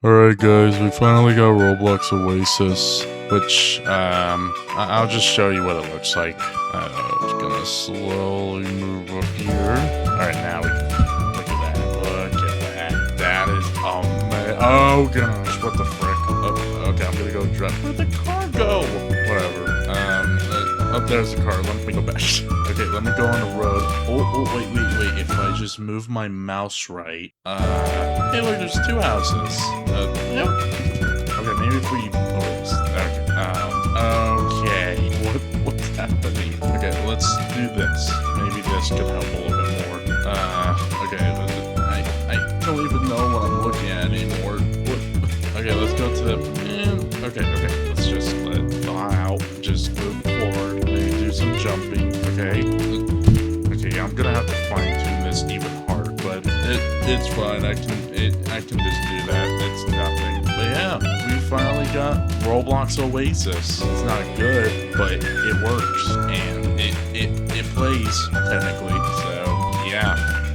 Alright guys, we finally got Roblox Oasis, which, I'll just show you what it looks like. It's gonna slowly move up here. Alright, now we can, look at that, that is amazing. Oh gosh, what the frick. Oh, okay, I'm gonna go drive. Where'd the car go? Whatever, up there's the car, let me go back. Okay, let me go on the road. Oh, wait, if I just move my mouse right, hey look, there's two houses. Yep. Okay, maybe if we, okay, what's happening? Okay, let's do this. Maybe this could help a little bit more. Okay, I don't even know what I'm looking at anymore. Okay, let's go to the, okay, let's just let it thaw out, just move forward, maybe do some jumping, okay? Okay, I'm gonna have to fine-tune this even harder, but it's fine, I can just do that, it's nothing. But yeah, we finally got Roblox Oasis. It's not good, but it works, and it plays, technically, so yeah.